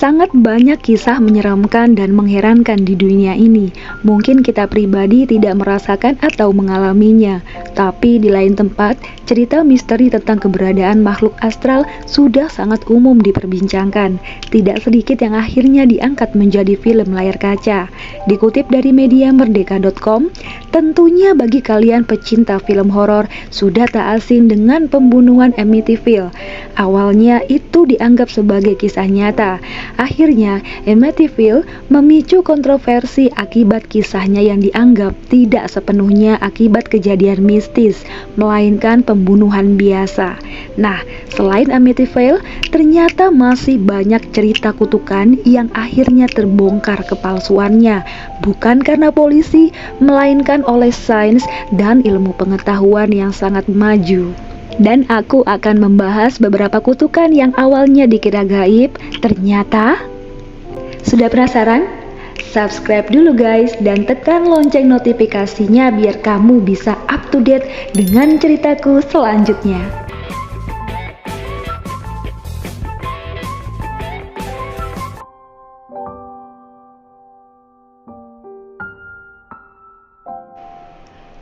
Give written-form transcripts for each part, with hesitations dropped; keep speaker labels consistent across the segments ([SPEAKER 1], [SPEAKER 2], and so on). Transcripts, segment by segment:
[SPEAKER 1] Sangat banyak kisah menyeramkan dan mengherankan di dunia ini. Mungkin kita pribadi tidak merasakan atau mengalaminya, tapi di lain tempat, cerita misteri tentang keberadaan makhluk astral sudah sangat umum diperbincangkan. Tidak sedikit yang akhirnya diangkat menjadi film layar kaca. Dikutip dari media merdeka.com, tentunya bagi kalian pecinta film horor sudah tak asing dengan pembunuhan Amityville. Awalnya itu dianggap sebagai kisah nyata. Akhirnya, Amityville memicu kontroversi akibat kisahnya yang dianggap tidak sepenuhnya akibat kejadian mistis, melainkan pembunuhan biasa. Nah, selain Amityville, ternyata masih banyak cerita kutukan yang akhirnya terbongkar kepalsuannya, bukan karena polisi, melainkan oleh sains dan ilmu pengetahuan yang sangat maju. Dan aku akan membahas beberapa kutukan yang awalnya dikira gaib, ternyata... Sudah penasaran? Subscribe dulu guys dan tekan lonceng notifikasinya biar kamu bisa up to date dengan ceritaku selanjutnya.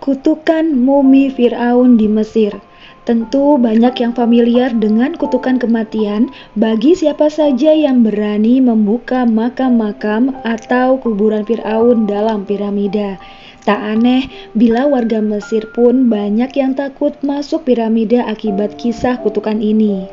[SPEAKER 1] Kutukan mumi Firaun di Mesir. Tentu banyak yang familiar dengan kutukan kematian bagi siapa saja yang berani membuka makam-makam atau kuburan Firaun dalam piramida. Tak aneh bila warga Mesir pun banyak yang takut masuk piramida akibat kisah kutukan ini.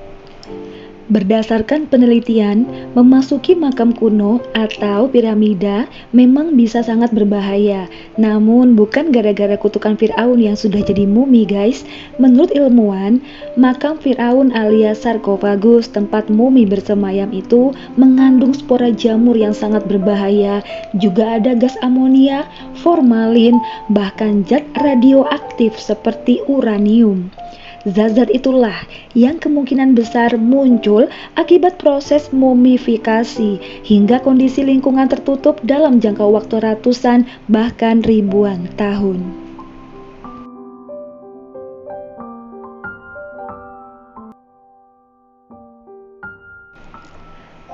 [SPEAKER 1] Berdasarkan penelitian, memasuki makam kuno atau piramida memang bisa sangat berbahaya. Namun bukan gara-gara kutukan Firaun yang sudah jadi mumi guys. Menurut ilmuwan, makam Firaun alias sarkofagus tempat mumi bersemayam itu mengandung spora jamur yang sangat berbahaya. Juga ada gas amonia, formalin, bahkan zat radioaktif seperti uranium. Zat-zat itulah yang kemungkinan besar muncul akibat proses mumifikasi hingga kondisi lingkungan tertutup dalam jangka waktu ratusan bahkan ribuan tahun.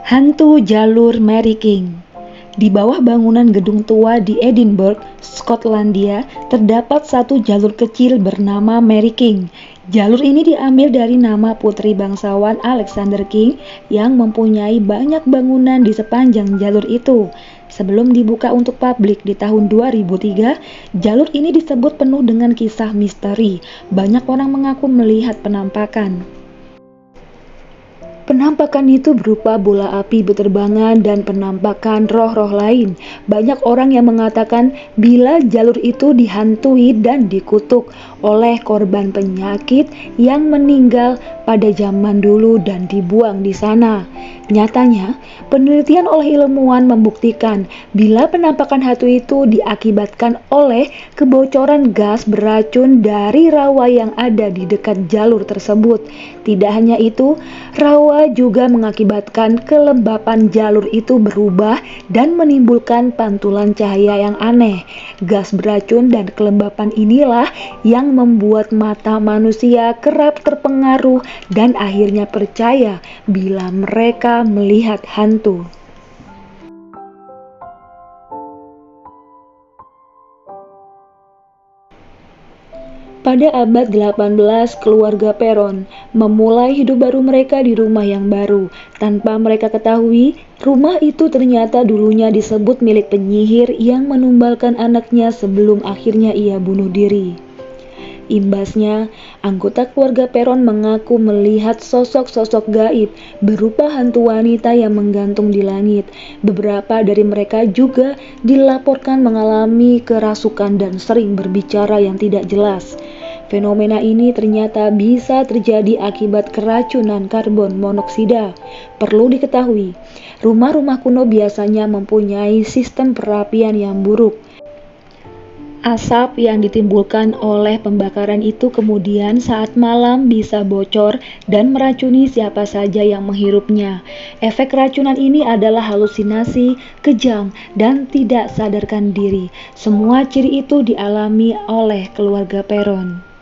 [SPEAKER 1] Hantu jalur Mary King. Di bawah bangunan gedung tua di Edinburgh, Skotlandia, terdapat satu jalur kecil bernama Mary King. Jalur ini diambil dari nama putri bangsawan Alexander King yang mempunyai banyak bangunan di sepanjang jalur itu. Sebelum dibuka untuk publik di tahun 2003, jalur ini disebut penuh dengan kisah misteri. Banyak orang mengaku melihat penampakan. Penampakan itu berupa bola api berterbangan dan penampakan roh-roh lain. Banyak orang yang mengatakan bila jalur itu dihantui dan dikutuk oleh korban penyakit yang meninggal pada zaman dulu dan dibuang di sana. Nyatanya, penelitian oleh ilmuwan membuktikan bila penampakan hantu itu diakibatkan oleh kebocoran gas beracun dari rawa yang ada di dekat jalur tersebut. Tidak hanya itu, rawa juga mengakibatkan kelembapan jalur itu berubah dan menimbulkan pantulan cahaya yang aneh. Gas beracun dan kelembapan inilah yang membuat mata manusia kerap terpengaruh dan akhirnya percaya bila mereka melihat hantu. Pada abad 18, keluarga Peron memulai hidup baru mereka di rumah yang baru. Tanpa mereka ketahui, rumah itu ternyata dulunya disebut milik penyihir yang menumbalkan anaknya sebelum akhirnya ia bunuh diri. Imbasnya, anggota keluarga Peron mengaku melihat sosok-sosok gaib berupa hantu wanita yang menggantung di langit. Beberapa dari mereka juga dilaporkan mengalami kerasukan dan sering berbicara yang tidak jelas. Fenomena ini ternyata bisa terjadi akibat keracunan karbon monoksida. Perlu diketahui, rumah-rumah kuno biasanya mempunyai sistem perapian yang buruk. Asap yang ditimbulkan oleh pembakaran itu kemudian saat malam bisa bocor dan meracuni siapa saja yang menghirupnya. Efek keracunan ini adalah halusinasi, kejang, dan tidak sadarkan diri. Semua ciri itu dialami oleh keluarga Peron.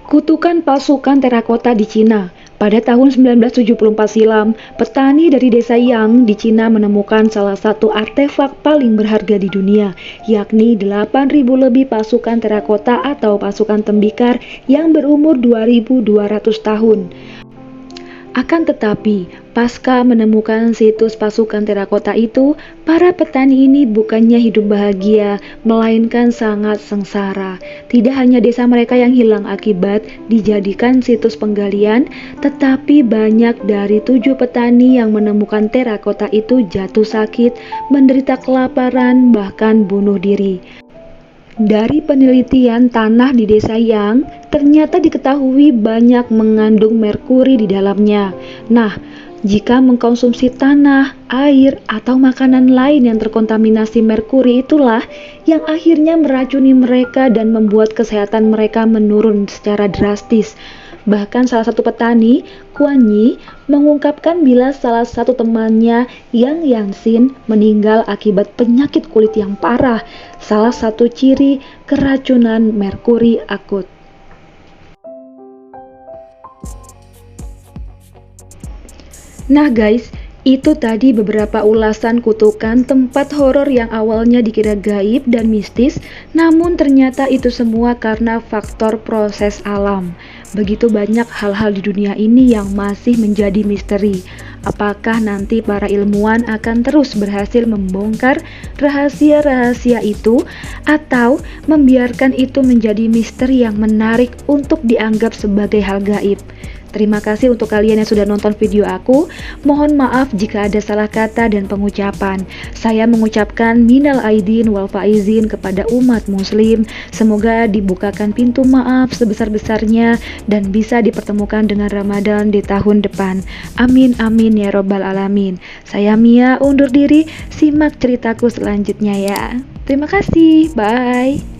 [SPEAKER 1] Kutukan pasukan terakota di Cina. Pada tahun 1974 silam, petani dari desa Yang di Cina menemukan salah satu artefak paling berharga di dunia, yakni 8.000 lebih pasukan terakota atau pasukan tembikar yang berumur 2.200 tahun. Akan tetapi, pasca menemukan situs pasukan terakota itu, para petani ini bukannya hidup bahagia, melainkan sangat sengsara. Tidak hanya desa mereka yang hilang akibat dijadikan situs penggalian, tetapi banyak dari 7 petani yang menemukan terakota itu jatuh sakit, menderita kelaparan, bahkan bunuh diri. Dari penelitian tanah di desa Yang, ternyata diketahui banyak mengandung merkuri di dalamnya. Nah, jika mengkonsumsi tanah, air, atau makanan lain yang terkontaminasi merkuri itulah yang akhirnya meracuni mereka dan membuat kesehatan mereka menurun secara drastis. Bahkan salah satu petani, Kuan Yi, mengungkapkan bila salah satu temannya, Yang Yanxin, meninggal akibat penyakit kulit yang parah, salah satu ciri keracunan merkuri akut. Nah guys, itu tadi beberapa ulasan kutukan tempat horor yang awalnya dikira gaib dan mistis, namun ternyata itu semua karena faktor proses alam. Begitu banyak hal-hal di dunia ini yang masih menjadi misteri. Apakah nanti para ilmuwan akan terus berhasil membongkar rahasia-rahasia itu, atau membiarkan itu menjadi misteri yang menarik untuk dianggap sebagai hal gaib? Terima kasih untuk kalian yang sudah nonton video aku. Mohon maaf jika ada salah kata dan pengucapan. Saya mengucapkan minal aidin wal faizin kepada umat muslim. Semoga dibukakan pintu maaf sebesar-besarnya dan bisa dipertemukan dengan Ramadan di tahun depan. Amin amin ya robbal alamin. Saya Mia undur diri. Simak ceritaku selanjutnya ya. Terima kasih. Bye.